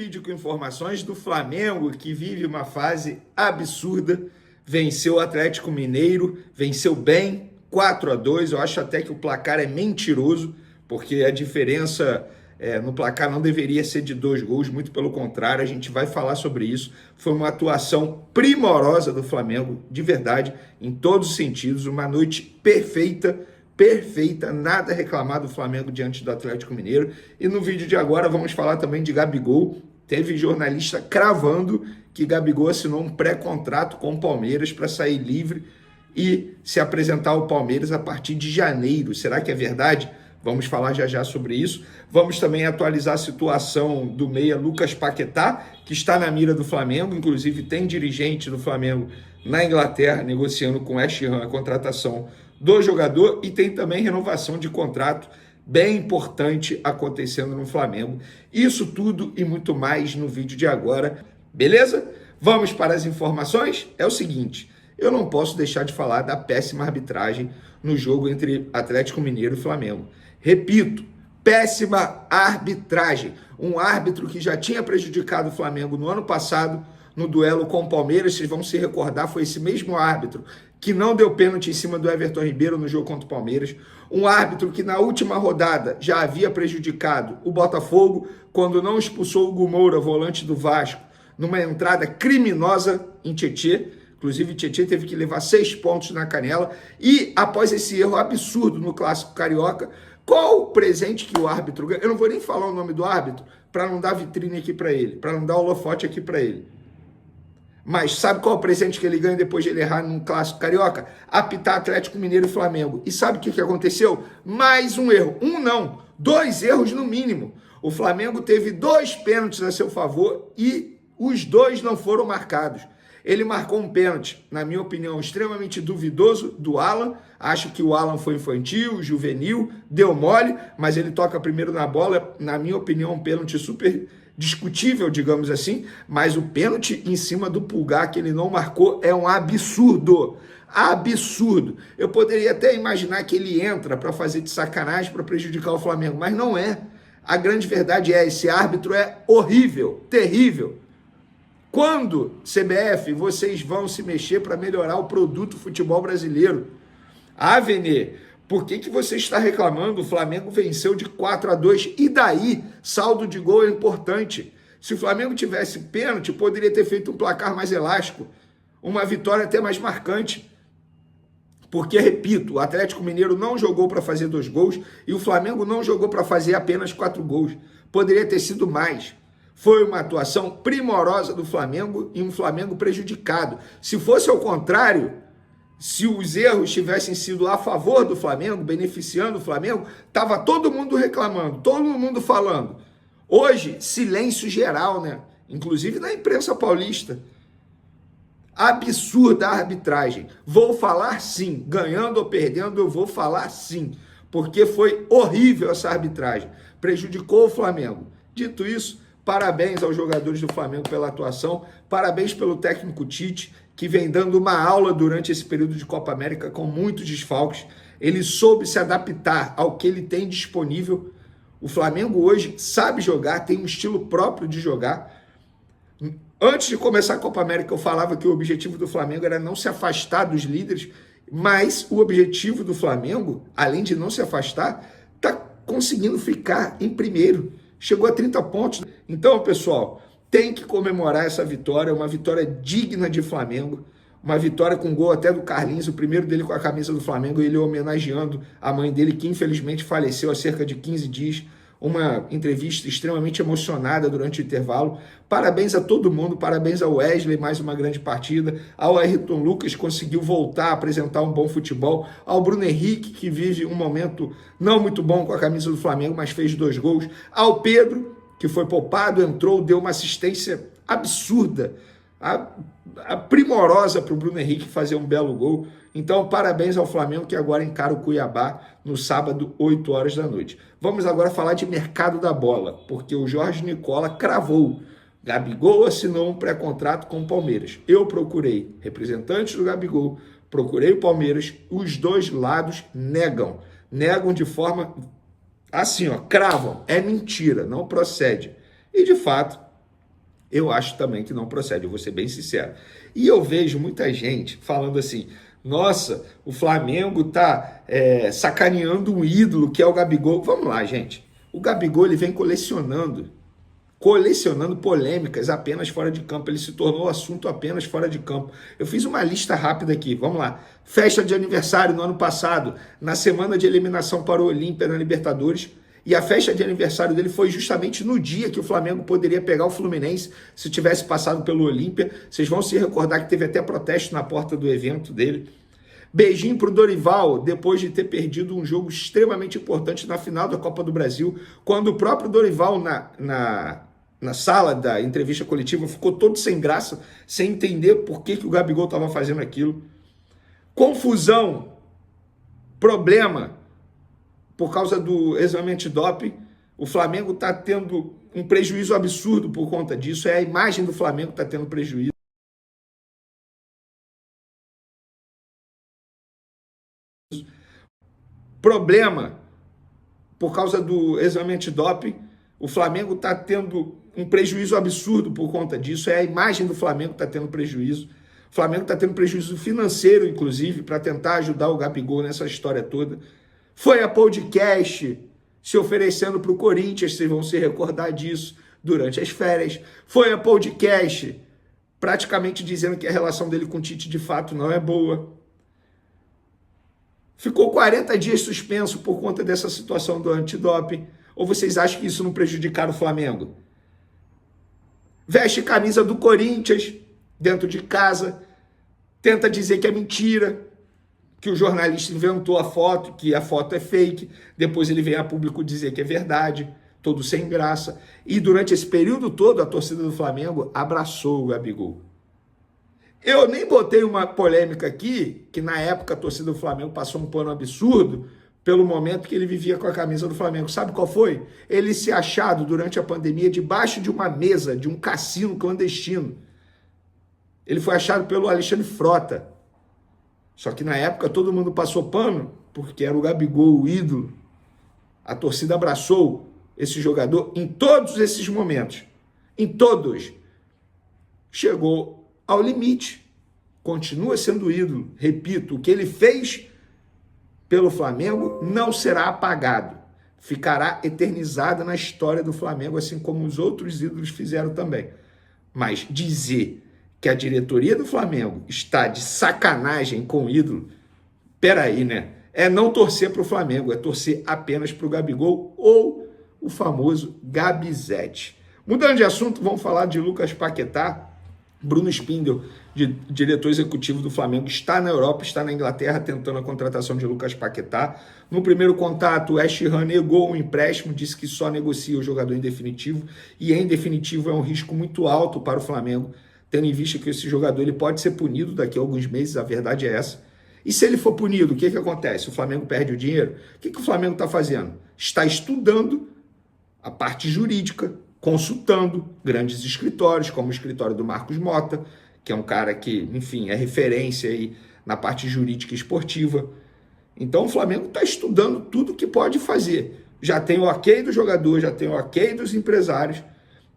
Vídeo com informações do Flamengo, que vive uma fase absurda. Venceu o Atlético Mineiro, venceu bem, 4-2. Eu acho até que o placar é mentiroso, porque a diferença no placar não deveria ser de 2 gols, muito pelo contrário, a gente vai falar sobre isso. Foi uma atuação primorosa do Flamengo, de verdade, em todos os sentidos, uma noite perfeita, nada a reclamar do Flamengo diante do Atlético Mineiro. E no vídeo de agora vamos falar também de Gabigol. Teve jornalista cravando que Gabigol assinou um pré-contrato com o Palmeiras para sair livre e se apresentar ao Palmeiras a partir de janeiro. Será que é verdade? Vamos falar já sobre isso. Vamos também atualizar a situação do meia Lucas Paquetá, que está na mira do Flamengo. Inclusive tem dirigente do Flamengo na Inglaterra negociando com o West Ham a contratação do jogador, e tem também renovação de contrato bem importante acontecendo no Flamengo. Isso tudo e muito mais no vídeo de agora, beleza? Vamos para as informações? É o seguinte, eu não posso deixar de falar da péssima arbitragem no jogo entre Atlético Mineiro e Flamengo. Repito, péssima arbitragem. Um árbitro que já tinha prejudicado o Flamengo no ano passado, no duelo com o Palmeiras, vocês vão se recordar, foi esse mesmo árbitro que não deu pênalti em cima do Everton Ribeiro no jogo contra o Palmeiras. Um árbitro que na última rodada já havia prejudicado o Botafogo, quando não expulsou o Hugo Moura, volante do Vasco, numa entrada criminosa em Tietê. Inclusive, Tietê teve que levar 6 pontos na canela. E após esse erro absurdo no Clássico Carioca, qual o presente que o árbitro ganha? Eu não vou nem falar o nome do árbitro para não dar vitrine aqui para ele, para não dar holofote aqui para ele. Mas sabe qual é o presente que ele ganha depois de ele errar num Clássico Carioca? Apitar Atlético Mineiro e Flamengo. E sabe o que aconteceu? Mais um erro. Um não, 2 erros no mínimo. O Flamengo teve 2 pênaltis a seu favor e os 2 não foram marcados. Ele marcou um pênalti, na minha opinião, extremamente duvidoso do Alan. Acho que o Alan foi infantil, juvenil, deu mole, mas ele toca primeiro na bola. Na minha opinião, um pênalti super discutível, digamos assim, mas o pênalti em cima do Pulgar que ele não marcou é um absurdo. Absurdo. Eu poderia até imaginar que ele entra para fazer de sacanagem, para prejudicar o Flamengo, mas não é. A grande verdade é, esse árbitro é horrível, terrível. Quando, CBF, vocês vão se mexer para melhorar o produto futebol brasileiro? Vene, por que você está reclamando? O Flamengo venceu de 4-2. E daí? Saldo de gol é importante. Se o Flamengo tivesse pênalti, poderia ter feito um placar mais elástico. Uma vitória até mais marcante. Porque, repito, o Atlético Mineiro não jogou para fazer 2 gols e o Flamengo não jogou para fazer apenas 4 gols. Poderia ter sido mais. Foi uma atuação primorosa do Flamengo e um Flamengo prejudicado. Se fosse ao contrário, se os erros tivessem sido a favor do Flamengo, beneficiando o Flamengo, estava todo mundo reclamando, todo mundo falando. Hoje, silêncio geral, né? Inclusive na imprensa paulista. Absurda a arbitragem. Vou falar sim, ganhando ou perdendo, eu vou falar sim, porque foi horrível essa arbitragem. Prejudicou o Flamengo. Dito isso, parabéns aos jogadores do Flamengo pela atuação, parabéns pelo técnico Tite, que vem dando uma aula durante esse período de Copa América com muitos desfalques. Ele soube se adaptar ao que ele tem disponível. O Flamengo hoje sabe jogar, tem um estilo próprio de jogar. Antes de começar a Copa América, eu falava que o objetivo do Flamengo era não se afastar dos líderes, mas o objetivo do Flamengo, além de não se afastar, está conseguindo ficar em primeiro. Chegou a 30 pontos. Então, pessoal, tem que comemorar essa vitória, uma vitória digna de Flamengo, uma vitória com gol até do Carlinhos, o primeiro dele com a camisa do Flamengo, ele homenageando a mãe dele, que infelizmente faleceu há cerca de 15 dias, uma entrevista extremamente emocionada durante o intervalo. Parabéns a todo mundo, parabéns ao Wesley, mais uma grande partida, ao Ayrton Lucas, que conseguiu voltar a apresentar um bom futebol, ao Bruno Henrique, que vive um momento não muito bom com a camisa do Flamengo, mas fez 2 gols, ao Pedro, que foi poupado, entrou, deu uma assistência absurda, primorosa para o Bruno Henrique fazer um belo gol. Então, parabéns ao Flamengo, que agora encara o Cuiabá no sábado, 8 horas da noite. Vamos agora falar de mercado da bola, porque o Jorge Nicola cravou. Gabigol assinou um pré-contrato com o Palmeiras. Eu procurei representantes do Gabigol, procurei o Palmeiras, os 2 lados negam. Negam de forma assim, cravam. É mentira, não procede. E, de fato, Eu acho também que não procede, eu vou ser bem sincero. E eu vejo muita gente falando assim, nossa, o Flamengo tá sacaneando um ídolo que é o Gabigol. Vamos lá, gente. O Gabigol ele vem colecionando polêmicas apenas fora de campo. Ele se tornou assunto apenas fora de campo. Eu fiz uma lista rápida aqui, vamos lá. Festa de aniversário no ano passado, na semana de eliminação para o Olímpia na Libertadores, e a festa de aniversário dele foi justamente no dia que o Flamengo poderia pegar o Fluminense se tivesse passado pelo Olímpia. Vocês vão se recordar que teve até protesto na porta do evento dele. Beijinho pro Dorival, depois de ter perdido um jogo extremamente importante na final da Copa do Brasil, quando o próprio Dorival na sala da entrevista coletiva ficou todo sem graça, sem entender por que o Gabigol estava fazendo aquilo. Confusão, problema por causa do exame antidoping. O Flamengo está tendo um prejuízo absurdo por conta disso. É a imagem do Flamengo que está tendo prejuízo. Problema por causa do exame antidoping. O Flamengo está tendo um prejuízo absurdo por conta disso. É a imagem do Flamengo que está tendo prejuízo. O Flamengo está tendo prejuízo financeiro, inclusive, para tentar ajudar o Gabigol nessa história toda. Foi a podcast se oferecendo para o Corinthians, vocês vão se recordar disso, durante as férias. Foi a podcast praticamente dizendo que a relação dele com o Tite de fato não é boa. Ficou 40 dias suspenso por conta dessa situação do antidoping. Ou vocês acham que isso não prejudicaram o Flamengo? Veste camisa do Corinthians dentro de casa, tenta dizer que é mentira, que o jornalista inventou a foto, que a foto é fake, depois ele vem a público dizer que é verdade, todo sem graça. E durante esse período todo, a torcida do Flamengo abraçou o Gabigol. Eu nem botei uma polêmica aqui, que na época a torcida do Flamengo passou um pano absurdo pelo momento que ele vivia com a camisa do Flamengo. Sabe qual foi? Ele se achado durante a pandemia debaixo de uma mesa, de um cassino clandestino. Ele foi achado pelo Alexandre Frota. Só que na época todo mundo passou pano, porque era o Gabigol, o ídolo. A torcida abraçou esse jogador em todos esses momentos. Em todos. Chegou ao limite. Continua sendo ídolo. Repito, o que ele fez pelo Flamengo não será apagado. Ficará eternizado na história do Flamengo, assim como os outros ídolos fizeram também. Mas dizer que a diretoria do Flamengo está de sacanagem com o ídolo, peraí, né? É não torcer para o Flamengo, é torcer apenas para o Gabigol ou o famoso Gabizete. Mudando de assunto, vamos falar de Lucas Paquetá. Bruno Spindel, diretor executivo do Flamengo, está na Europa, está na Inglaterra, tentando a contratação de Lucas Paquetá. No primeiro contato, o West Ham negou um empréstimo, disse que só negocia o jogador em definitivo, e em definitivo é um risco muito alto para o Flamengo, tendo em vista que esse jogador ele pode ser punido daqui a alguns meses, a verdade é essa. E se ele for punido, o que acontece? O Flamengo perde o dinheiro? O que o Flamengo está fazendo? Está estudando a parte jurídica, consultando grandes escritórios, como o escritório do Marcos Mota, que é um cara que, enfim, é referência aí na parte jurídica e esportiva. Então o Flamengo está estudando tudo que pode fazer. Já tem o ok do jogador, já tem o ok dos empresários.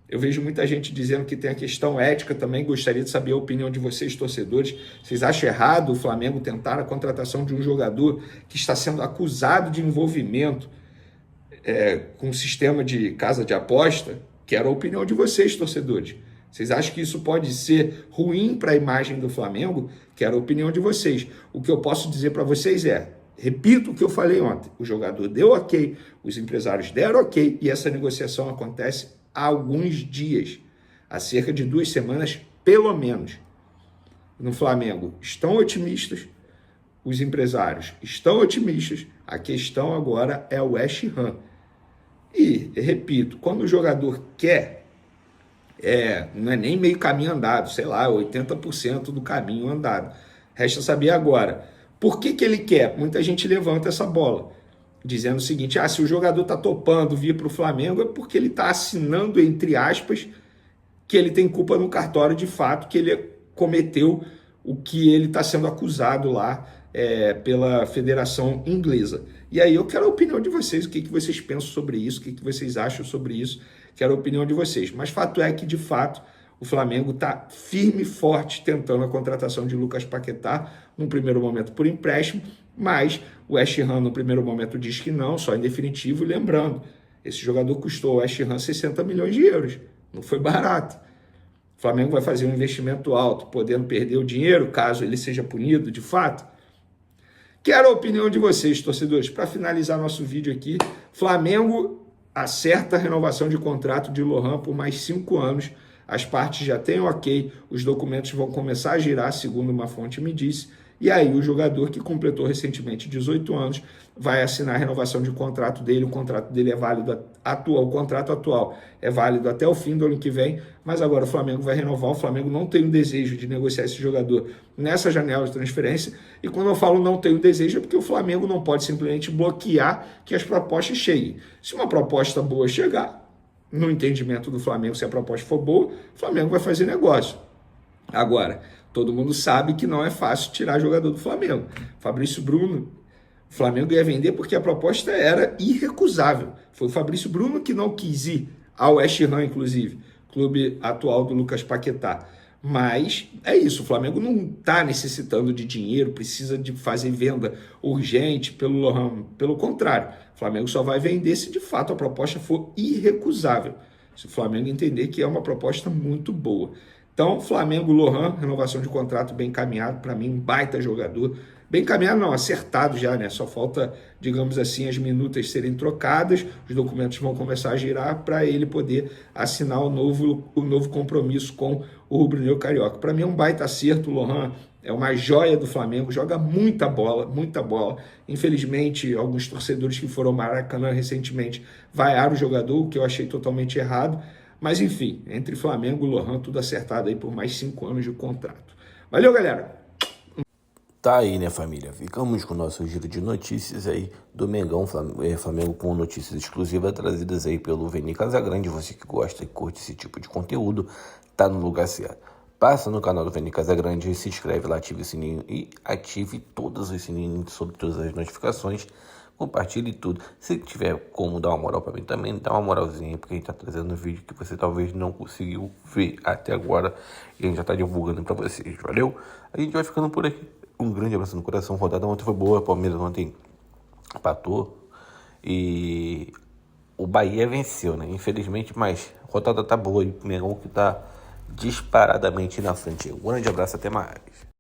Eu vejo muita gente dizendo que tem a questão ética também. Gostaria de saber a opinião de vocês, torcedores. Vocês acham errado o Flamengo tentar a contratação de um jogador que está sendo acusado de envolvimento com um sistema de casa de aposta? Quero a opinião de vocês, torcedores. Vocês acham que isso pode ser ruim para a imagem do Flamengo? Quero a opinião de vocês. O que eu posso dizer para vocês repito o que eu falei ontem, o jogador deu ok, os empresários deram ok, e essa negociação acontece há alguns dias, há cerca de 2 semanas, pelo menos. No Flamengo estão otimistas, os empresários estão otimistas, a questão agora é o West Ham. E, repito, quando o jogador quer, não é nem meio caminho andado, sei lá, 80% do caminho andado. Resta saber agora, por que ele quer? Muita gente levanta essa bola, dizendo o seguinte, se o jogador está topando vir para o Flamengo é porque ele está assinando, entre aspas, que ele tem culpa no cartório de fato, que ele cometeu o que ele está sendo acusado lá pela Federação Inglesa. E aí eu quero a opinião de vocês, o que vocês pensam sobre isso, o que vocês acham sobre isso, quero a opinião de vocês. Mas fato é que, de fato, o Flamengo está firme e forte tentando a contratação de Lucas Paquetá, num primeiro momento por empréstimo, mas o West Ham no primeiro momento diz que não, só em definitivo. Lembrando, esse jogador custou ao West Ham 60 milhões de euros, não foi barato. O Flamengo vai fazer um investimento alto, podendo perder o dinheiro, caso ele seja punido de fato. Quero a opinião de vocês, torcedores. Para finalizar nosso vídeo aqui, Flamengo acerta a renovação de contrato de Lohan por mais 5 anos. As partes já têm ok, os documentos vão começar a girar, segundo uma fonte me disse. E aí o jogador que completou recentemente 18 anos vai assinar a renovação de contrato dele. O contrato dele é válido atual, o contrato atual é válido até o fim do ano que vem, mas agora o Flamengo vai renovar. O Flamengo não tem o desejo de negociar esse jogador nessa janela de transferência. E quando eu falo não tem o desejo, é porque o Flamengo não pode simplesmente bloquear que as propostas cheguem. Se uma proposta boa chegar, no entendimento do Flamengo, se a proposta for boa, o Flamengo vai fazer negócio. Agora, todo mundo sabe que não é fácil tirar jogador do Flamengo. Fabrício Bruno, o Flamengo ia vender porque a proposta era irrecusável. Foi o Fabrício Bruno que não quis ir ao West Ham, inclusive, clube atual do Lucas Paquetá. Mas é isso, o Flamengo não está necessitando de dinheiro, precisa de fazer venda urgente pelo Lohan. Pelo contrário, o Flamengo só vai vender se de fato a proposta for irrecusável. Se o Flamengo entender que é uma proposta muito boa. Então, Flamengo, Lohan, renovação de contrato bem encaminhado, para mim um baita jogador. Bem encaminhado não, acertado já, né? Só falta, digamos assim, as minutas serem trocadas, os documentos vão começar a girar para ele poder assinar o novo compromisso com o rubro-negro carioca. Para mim é um baita acerto, o Lohan é uma joia do Flamengo, joga muita bola, muita bola. Infelizmente, alguns torcedores que foram ao Maracanã recentemente vaiaram o jogador, o que eu achei totalmente errado. Mas enfim, entre Flamengo e Lohan, tudo acertado aí por mais 5 anos de contrato. Valeu, galera! Tá aí, né, família? Ficamos com o nosso giro de notícias aí do Mengão, Flamengo com notícias exclusivas trazidas aí pelo Veni Casagrande. Você que gosta e curte esse tipo de conteúdo, tá no lugar certo. Passa no canal do Veni Casagrande, se inscreve lá, ative o sininho e ative todos os sininhos sobre todas as notificações. Compartilhe tudo. Se tiver como dar uma moral para mim também, dá uma moralzinha, porque a gente tá trazendo um vídeo que você talvez não conseguiu ver até agora e a gente já tá divulgando para vocês, valeu? A gente vai ficando por aqui. Um grande abraço no coração. A rodada ontem foi boa, a Palmeiras ontem empatou e o Bahia venceu, né? Infelizmente, mas a rodada tá boa e o Mengão que tá disparadamente na frente. Um grande abraço, até mais.